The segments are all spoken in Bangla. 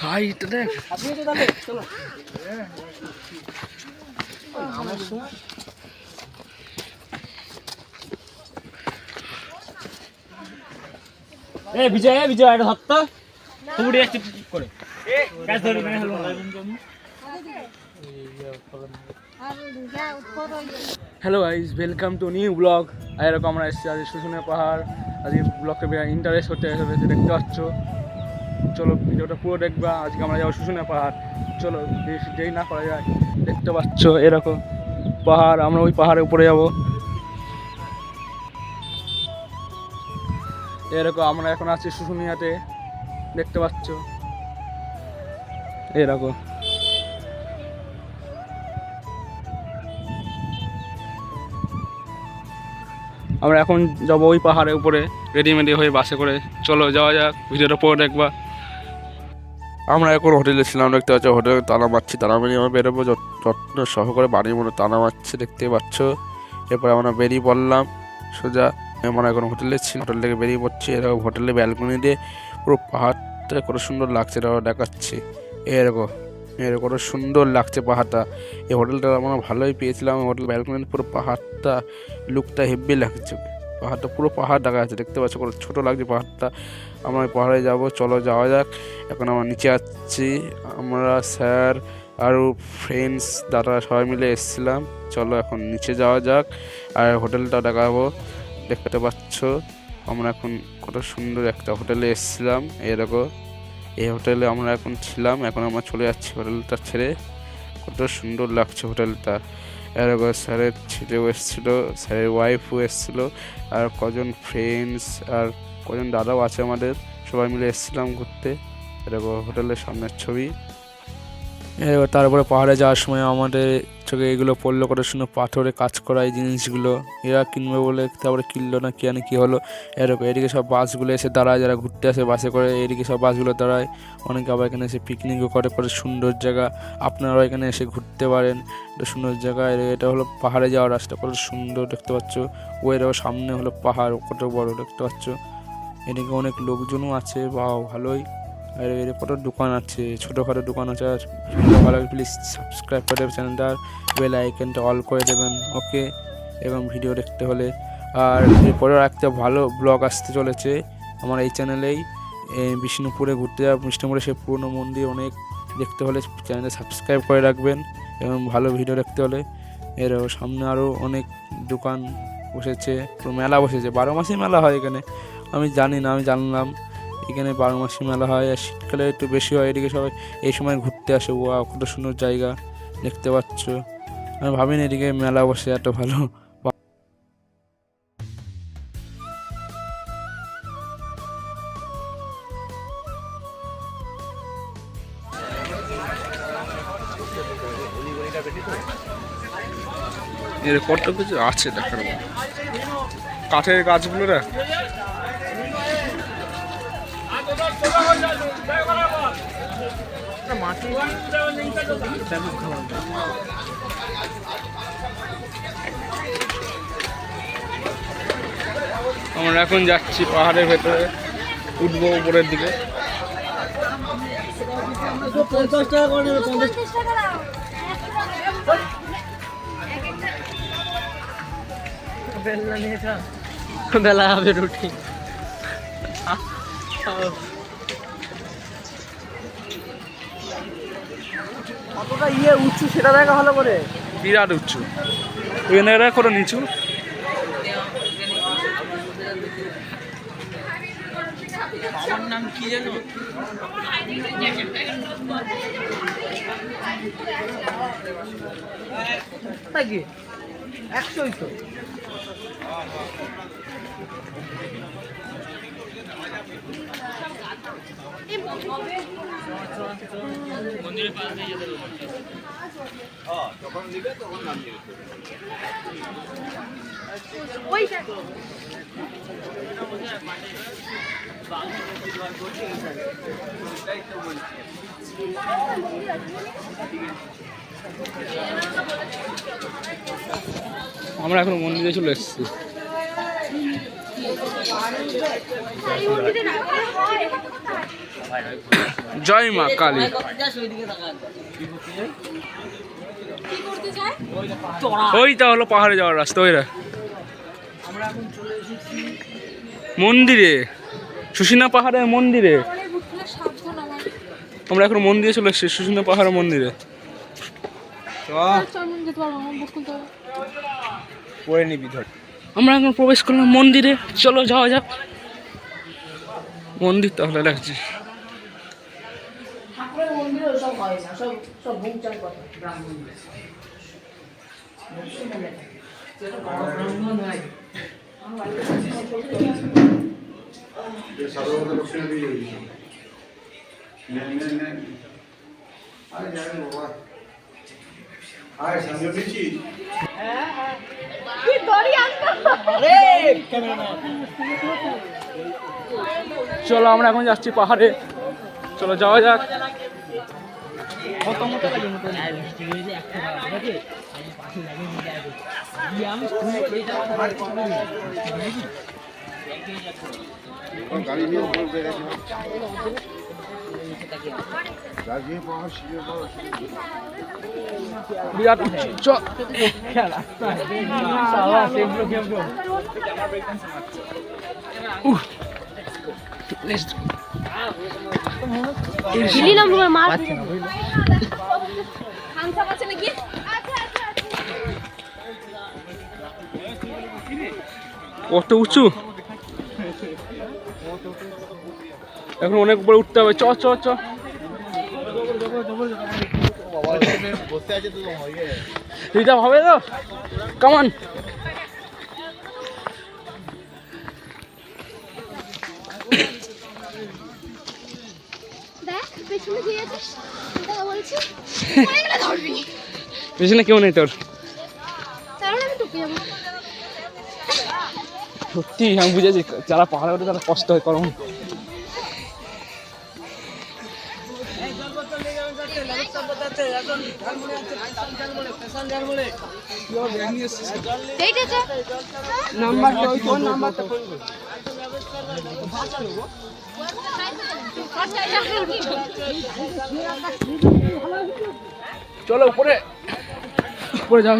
হাইটা দেখ বিজয় বিজয় এটা ধরতো উড়ে যাচ্ছে করে গাছ ধরে মানে হলো hello guys, welcome to new blog. আর এরকম আমরা এসেছি আজ শুশুনিয়া পাহাড়। আজকে ব্লগটা ইন্টারেস্ট হতে এসে দেখতে পাচ্ছ। চলো ভিডিওটা পুরো দেখবা। আজকে আমরা যাবো শুশুনিয়া পাহাড়। চলো বেশি দেরি না করা যায়। দেখতে পাচ্ছ এরকম পাহাড়, আমরা ওই পাহাড়ের উপরে যাব। এরকম আমরা এখন আছি শুশুনিয়াতে, দেখতে পাচ্ছ এরকম। আমরা এখন যাবো ওই পাহাড়ের উপরে রেডিমেডি হয়ে বাসে করে। চলো যাওয়া যাক, ভিডিওটা পরে দেখবা। আমরা এখন হোটেলে ছিলাম, দেখতে পাচ্ছ হোটেলে তালা মারছি। তালা মারি আমরা বেরোবো যত্ন সহকারে, বাড়ির মনে তালা মারছে দেখতে পাচ্ছ। এরপরে আমরা বেরিয়ে পড়লাম সোজা। আমরা এখন হোটেলে ছিল, হোটেল থেকে বেরিয়ে পড়ছি। এরকম হোটেলে ব্যালকনি দিয়ে পুরো পাহাড়টা কত সুন্দর লাগছে এটা দেখাচ্ছি। এরকম কত সুন্দর লাগছে পাহাড়টা। এই হোটেলটা আমরা ভালোই পেয়েছিলাম। হোটেল ব্যালকনি পুরো পাহাড়টা লুকটা হেভি লাগছে। পাহাড়টা পুরো পাহাড় দেখা যাচ্ছে, দেখতে পাচ্ছ কত ছোটো লাগছে পাহাড়টা। আমরা পাহাড়ে যাব, চলো যাওয়া যাক। এখন আমরা নিচে যাচ্ছি, আমরা স্যার আর ফ্রেন্ডস দাদা সবাই মিলে এসেছিলাম। চলো এখন নিচে যাওয়া যাক আর হোটেলটা দেখাবো। দেখতে পাচ্ছ আমরা এখন কত সুন্দর একটা হোটেলে এসেছিলাম। এরকম এই হোটেলে আমরা এখন ছিলাম। এখন আমরা চলে যাচ্ছি হোটেলটা ছেড়ে। কত সুন্দর লাগছে হোটেলটা। এরকম স্যারের ছেলেও এসেছিলো, স্যারের ওয়াইফও এসেছিলো, আর কজন ফ্রেন্ডস আর কজন দাদাও আছে আমাদের। সবাই মিলে এসেছিলাম ঘুরতে। এরকম হোটেলের সামনের ছবি। এবার তারপরে পাহাড়ে যাওয়ার সময় আমাদের চোখে এগুলো পড়লো, কত সুন্দর পাথরে কাজ করা এই জিনিসগুলো। এরা কিনবে বলে তারপরে কিনলো না, কি কী হলো এরকম। এদিকে সব বাসগুলো এসে দাঁড়ায়, যারা ঘুরতে আসে বাসে করে এদিকে সব বাসগুলো দাঁড়ায়। অনেকে আবার এখানে এসে পিকনিকও করে, কত সুন্দর জায়গা। আপনারাও এখানে এসে ঘুরতে পারেন, একটা সুন্দর জায়গা। এটা হলো পাহাড়ে যাওয়ার রাস্তা, কত সুন্দর দেখতে পাচ্ছ। এরও সামনে হলো পাহাড়, কত বড় দেখতে পাচ্ছ। এদিকে অনেক লোকজনও আছে, বা ভালোই। আর এর কত দোকান আছে, ছোটোখাটো দোকান আছে। আর ভালো প্লিজ সাবস্ক্রাইব করে দেবেন চ্যানেলটা, বেল আইকনটা অল করে দেবেন, ওকে। এবং ভিডিও দেখতে হলে আর এরপরেও একটা ভালো ব্লগ আসতে চলেছে আমার এই চ্যানেলেই। বিষ্ণুপুরে ঘুরতে যাওয়া, বিষ্ণুপুরে সে পুরনো মন্দির অনেক দেখতে হলে চ্যানেলে সাবস্ক্রাইব করে রাখবেন। এবং ভালো ভিডিও দেখতে হলে এরও সামনে আরও অনেক দোকান বসেছে, পুরো মেলা বসেছে। 12 মাসই মেলা হয় এখানে, আমি জানি না, আমি জানলাম এখানে 12 মাসই মেলা হয়। আর শীতকালে একটু বেশি হয়। এদিকে সবাই এই সময় ঘুরতে আসে। ওয়া কত সুন্দর জায়গা দেখতে পাচ্ছ। আমি ভাবিনি এদিকে মেলা বসে এত ভালো। এর কত কিছু আছে দেখার মতো, কাঠের গাছগুলো না। আমরা এখন যাচ্ছি পাহাড়ের ভেতরে, উঠবো উপরের দিকে। 50 টাকা করে নেবে, 50 বেলা নিয়ে যা, বেলা হবে রুটি। কতটা উঁচু সেটা দেখা ভালো করে, বিরাট উঁচু। এখানে কত নিচু। বাবার নাম কি জানো? নাকি 100ই তো। মন্দিরের পাশ দিয়ে যেতে হবে। যখন নিবে তখন নাম দিবে। ওইটা আমরা এখন মন্দিরে চলে এসেছি। জয় মা কালী। ওইটা হলো পাহাড়ে যাওয়ার রাস্তা, ওইটা মন্দিরে, সুসিনা পাহাড়ের মন্দিরে। আমরা এখন মন্দিরে চলে এসেছি, সুসিনা পাহাড়ের মন্দিরে। আমরা এখন প্রবেশ করলাম মন্দিরে, চলো যাওয়া যাক। মন্দির তাহলে লাগছে। চলো আমরা এখন যাচ্ছি পাহাড়ে, চলো যাওয়া যাক। বিরাট কত উঁচু, এখন অনেক উপরে উঠতে হবে। চ চ চ, রিজার্ভ হবে তো, কামান। পেছনে কেউ নেই তোর? সত্যি আমি বুঝেছি, যারা পাহাড়ে ওঠে তারা কষ্ট হয় করম। চলো উপরে, উপরে যাও।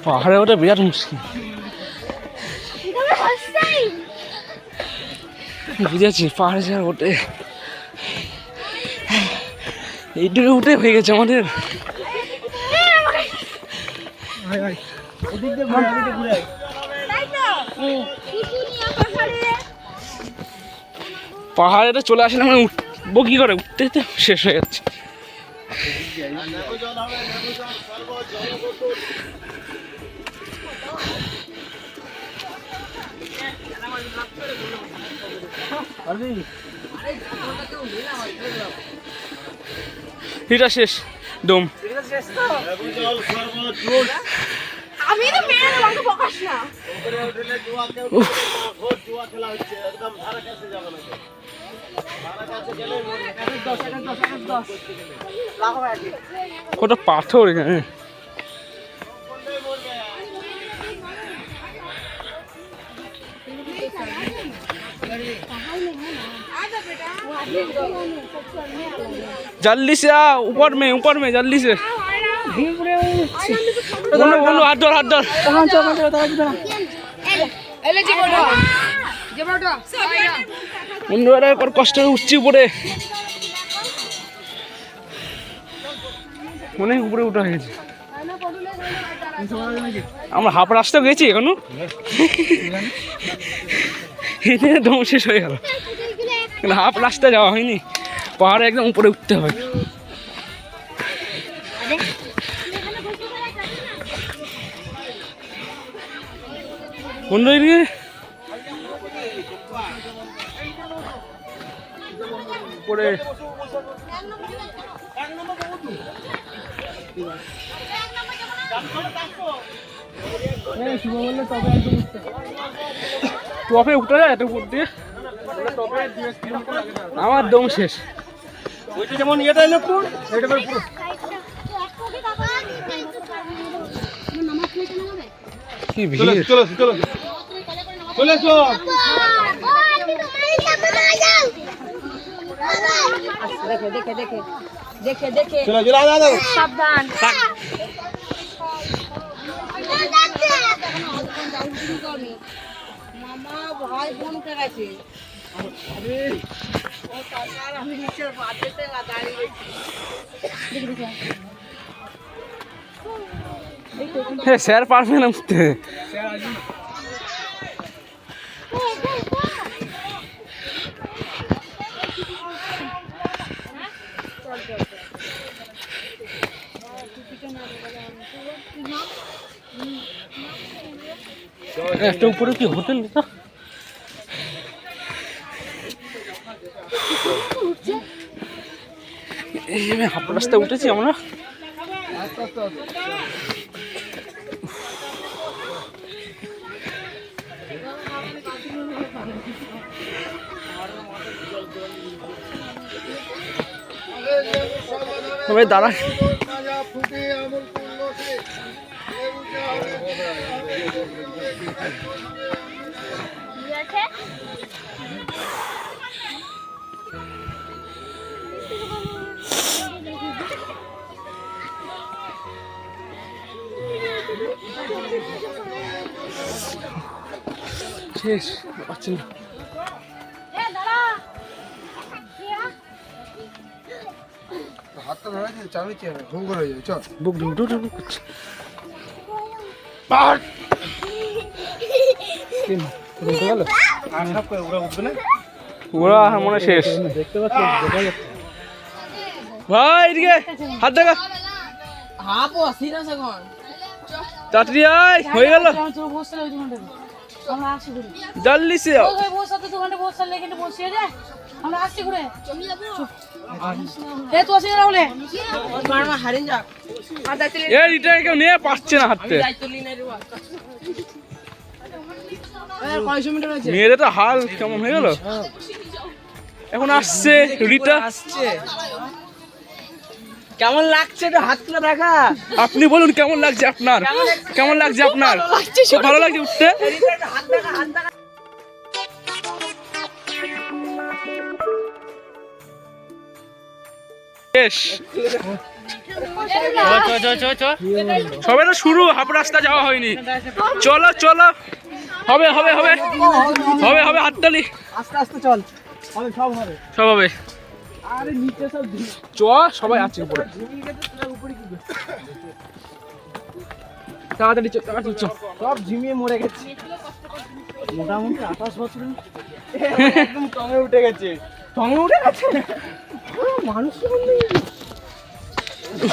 পাহাড়ে ওটা বিরাট মুশকিল, বুঝেছি। পাহাড়ে যা ওঠে, এইটুকু উঠে হয়ে গেছে আমাদের। পাহাড়ে চলে আসলে মানে উঠবো কি করে, উঠতে উঠতে শেষ হয়ে যাচ্ছে। এটা শেষ ডোম। আমি তো মেরে দেব, আমাকে বকাস না। কত পাথর এখানে। जल्दी से आ, ऊपर में जल्दी से। बोलो हाथ धर বন্ধুরা কত কষ্ট উঠছি উপরে, অনেক উপরে উঠা হয়েছে। আমরা হাফ রাস্তা গেছি এখনো, এখানে দম শেষ হয়ে গেল, কিন্তু হাফ রাস্তা যাওয়া হয়নি। পাহাড়ে একদম উপরে উঠতে হবে। বন্ধুরা উপরে টপে উঠে যায়, এত উপর দিয়ে আমার দম শেষ। ওইটা যেমন এটা এলো পুরো, এটা পুরো কি ভিড়। দেখে সাবধান। মামা ভাই ফোন করেছে। আমি নিচের বাজেতে দাঁড়িয়ে স্যার পারবে না উঠতে। একটা উপরে কি হোটেল না? হাফ রাস্তা উঠেছি আমরা। দাঁড়া শেষ পাচ্ছি না। হাতটা ধরে চালিয়ে ঘুম করে যাবে চল বুক ডুব ডুব ডুব করছে। ওরা মনে শেষ। ভাই এদিকে হাত দেখা হাপো সিরিয়াস এখন তাড়াতাড়ি আয়, হয়ে গেল তোর বসে ওই দোকানটা আমরা আসি ঘুরে জলদি সে ওই ভাই বসে তো দোকানটা বসে লেগে বসে রে আমরা আসি ঘুরে এ তো আসি না বলে মারমা হারিন যা আর যাইতে এ রিটার্ন কেউ নিয়ে পাচ্ছে না হাতে। যাইতে লিনে রে আর কয়শো মিটার আছে মেয়েদের তো হাল কেমন হয়ে গেল। এখন আসছে রিটা। কেমন লাগছে তো হাত তুলে দেখা। আপনি বলুন কেমন লাগছে আপনার? কেমন লাগছে আপনার? খুব ভালো লাগছে উঠতে। বেশ সবে তো শুরু, হাফ রাস্তা যাওয়া হয়নি। চলো চলো, হবে হবে হবে হবে হবে, হাততালি আস্তে আস্তে চল, হবে সব হবে। সব হবে। আরে নিচে সব চ সবাই আছে উপরে, তাড়াতাড়ি চল তাড়াতাড়ি চল। সব ঝিমিয়ে মরে গেছে। মোটামুটি 28 বছর একদম টঙে উঠে গেছে। টঙে উঠে গেছে মানুষ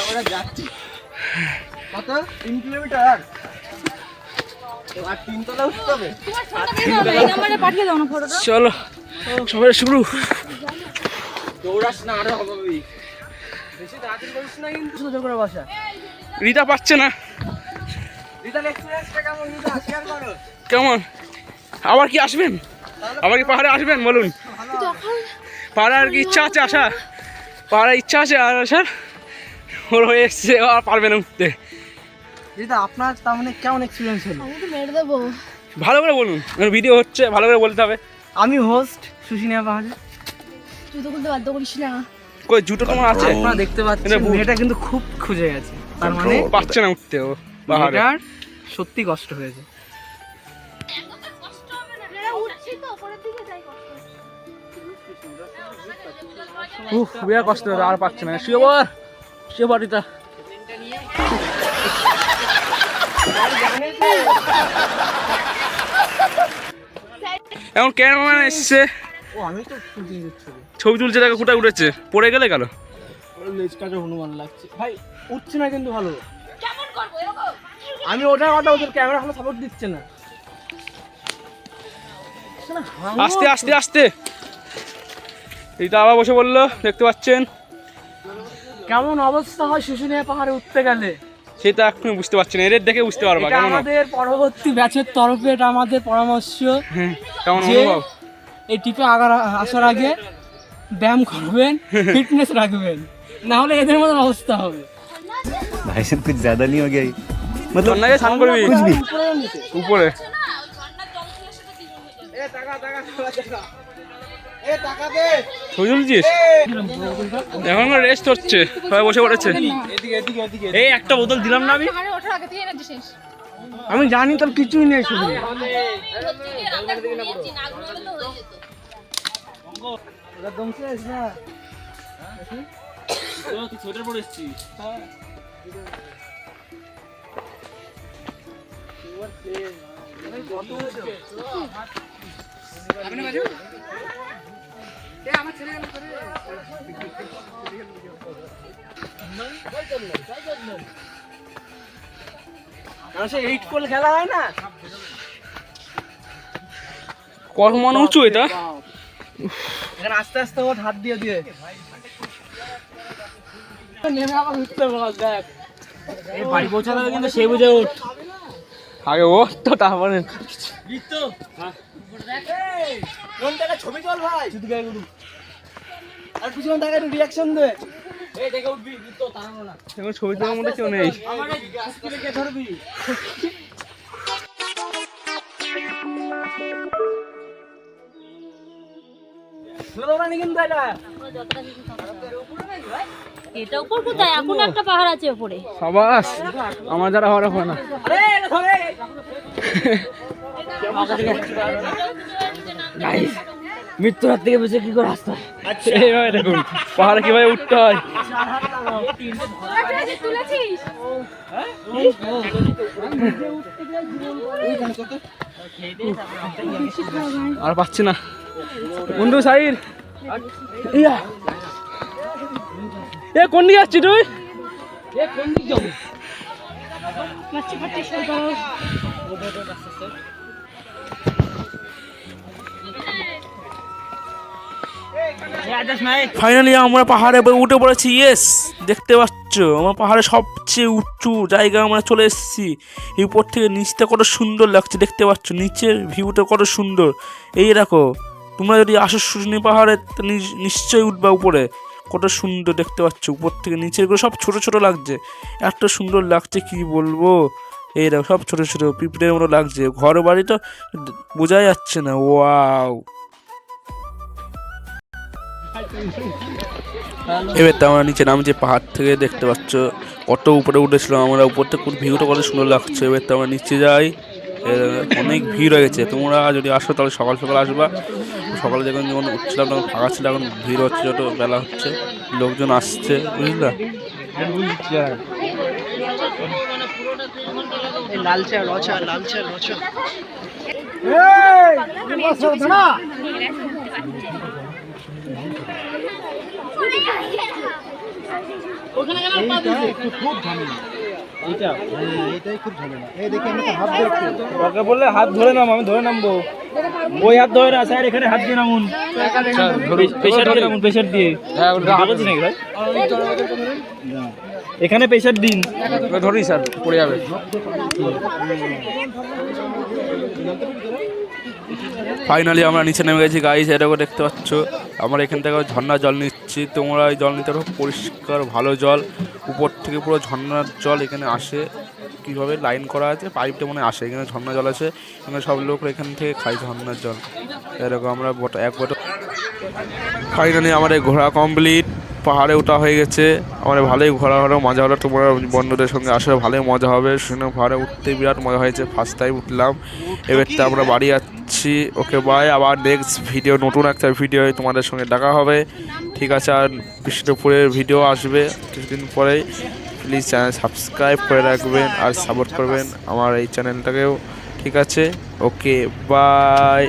আমরা যাচ্ছি কত 3 কিলোমিটার আর 3 তলা উঠতে হবে। তোমার ফটোটা বের হবে এই নম্বরে পাঠিয়ে দাও না ফটোটা। চলো সবাই শুরু। দৌড়াস না, আরো হবে বেশি তাড়াতাড়ি করিস না কিন্তু। সুন্দর করে বসা। রিতা পাচ্ছে না। রিটাল এক্সপেরিয়েন্সটা কেমন রিটা শেয়ার করো। কেমন? আবার কি আসবেন? আবার কি পাহাড়ে আসবেন বলুন? পাহাড়ে আর কি ইচ্ছা আছে আসা? পাহাড়ে ইচ্ছা আছে আর আসার? ওর হয়ে এসছে, আর পারবে না উঠতে। রিটা আপনার তার মানে কেমন এক্সপেরিয়েন্স হলো? আমি তো মেরে দেবো। ভালো করে বলুন, ভিডিও হচ্ছে, ভালো করে বলতে হবে। আমি হোস্ট শুশুনিয়া পাহাড়ে। তুই তো বলতে বাধ্য করিস না। কই জুতো তোমার আছে? আপনারা দেখতে পাচ্ছেন এটা ভুল। মেয়েটা কিন্তু খুব খুঁজে গেছে, তার মানে পাচ্ছে না উঠতে ও পাহাড়ে। মেয়েটার সত্যি কষ্ট হয়েছে। উঠছি তো উপরের দিকে যাই কষ্ট। উফ বিরাট কষ্ট হচ্ছে, আর পাচ্ছে না। শুয়ে রিতা। এখন ক্যামেরাম্যান এসছে, ও আমি তো শুটিং করছি। ছবি তুলছে, দেখো কোথায় উঠেছে, পড়ে গেলে গেল। ওর লেজ কাটা হনুমান লাগছে ভাই, উঠছে না কিন্তু ভালো। কেমন করব এরকম? আমি ওটার কথা, ওদের ক্যামেরা ভালো সাপোর্ট দিচ্ছে না। আস্তে আস্তে আস্তে। রিতা আবার বসে বললো, দেখতে পাচ্ছেন কেমন অবস্থা হয় শুশুনিয়া পাহাড়ে উঠতে গেলে, সেটা এখনই বুঝতে পারছি না, এদের দেখে বুঝতে পারবা। এটা কেমন আমাদের পরবর্তী ব্যাচের তরফে এটা আমাদের পরামর্শ। কেমন যে অনুভব? এই টিপে আসার আগে ব্যায়াম করবেন, ফিটনেস রাখবেন, না হলে এদের মতন অবস্থা হবে। भाई साहब कुछ ज्यादा नहीं हो गया ये? ঝর্ণায় স্নান করবি উপরে ছবি তুলছিস এখন রেস্ট হচ্ছে সবাই বসে পড়েছে এই একটা বোতল দিলাম না আমি জানি তোর কিছুই নেই শুধু সোয়েটার পরে এসছিস এইট কোল খেলা হয় না কত মনে উঁচু এটা এখানে আস্তে আস্তে ওর হাত দিয়ে দিয়ে নেমে আবার উঠতে বল দেখ এই বাড়ি পৌঁছাতে হবে কিন্তু সেই বুঝে ওঠ আগে ও তো তারপরে কোন টাকা ছবি চল ভাই শুধু গায়ে গুরু আর পিছনে টাকা একটু রিঅ্যাকশন দে এই দেখে উঠবি তো তাড়ানো না এখন ছবি তোলার মধ্যে কেউ নেই আমারে গাছ থেকে কে ধরবি এটা উপর কোথায় এখন একটা পাহাড় আছে উপরে সাবাস আমার দ্বারা হওয়ার হয় না মৃত্যুর হাত থেকে বেঁচে কি করে আসতে এইভাবে দেখুন পাহাড়ে কিভাবে উঠতে হয় তুলেছিস আর পাচ্ছি না বন্ধু সাইর এ কোন দিকে যাচ্ছি তুই ফাইনালি আমরা পাহাড়ে উঠে পড়েছি ইয়েস দেখতে পাচ্ছ আমার পাহাড়ে সবচেয়ে উঁচু জায়গা আমরা চলে এসেছি এই উপর থেকে নিচটা কত সুন্দর লাগছে দেখতে পাচ্ছ নিচের ভিউটা কত সুন্দর এই দেখো তোমরা যদি আসো শুনি পাহাড়ে নিশ্চয়ই উঠবা উপরে কত সুন্দর দেখতে পাচ্ছ উপর থেকে নিচের গুলো সব ছোট ছোট লাগছে এত সুন্দর লাগছে কি বলবো এই দেখো সব ছোট ছোট পিঁপড়ের মতো লাগছে ঘর বাড়িটা বোঝাই যাচ্ছে না ওয়াও এবার তো আমরা নিচে নামছি পাহাড় থেকে দেখতে পাচ্ছ কত উপরে উঠেছিল আমরা উপর থেকে ভিউটা কত সুন্দর লাগছে এবার তো আমরা নিচে যাই অনেক ভিড় হয়ে গেছে তোমরা যদি আসো তাহলে সকাল সকাল আসবা সকালে যখন উঠছিলাম তখন ফাঁকা ছিল এখন ভিড় হচ্ছে যত বেলা হচ্ছে লোকজন আসছে বুঝলা লালচে রচা লালচে রচা বললে হাত ধরে নাম আমি ধরে নামবো ওই হাত ধরে না স্যার এখানে হাত দিয়ে নামুন প্রেশার দিয়ে এখানে প্রেশার দিন ধরি স্যার পড়ে যাবে ফাইনালি আমরা নিচে নেমে গেছি গাইস এটাকে দেখতে পাচ্ছ আমরা এখান থেকে ঝর্ণার জল নিচ্ছি তোমরা এই জল নিতে পারো পরিষ্কার ভালো জল উপর থেকে পুরো ঝর্ণার জল এখানে আসে কীভাবে লাইন করা আছে পাইপটা মনে আসে এখানে ঝর্ণা জল আছে এখানে সব লোক এখান থেকে খায় ঝর্ণার জল এরকম আমরা এক বছর ফাইনালি আমার এই ঘোরা কমপ্লিট পাহাড়ে ওঠা হয়ে গেছে আমার ভালোই ঘোরা হলো মজা হলো তোমরা বন্ধুদের সঙ্গে আসলে ভালোই মজা হবে শুনে পাহাড়ে উঠতে বিরাট মজা হয়েছে ফার্স্ট টাইম উঠলাম এবার তো আমরা বাড়ি যাচ্ছি ওকে বাই আবার নেক্সট ভিডিও নতুন একটা ভিডিও তোমাদের সঙ্গে দেখা হবে ঠিক আছে আর বিষ্ণুপুরের ভিডিও আসবে কিছুদিন পরেই প্লিজ চ্যানেল সাবস্ক্রাইব করে রাখবেন আর সাপোর্ট করবেন আমার এই চ্যানেলটাকেও ঠিক আছে ওকে বাই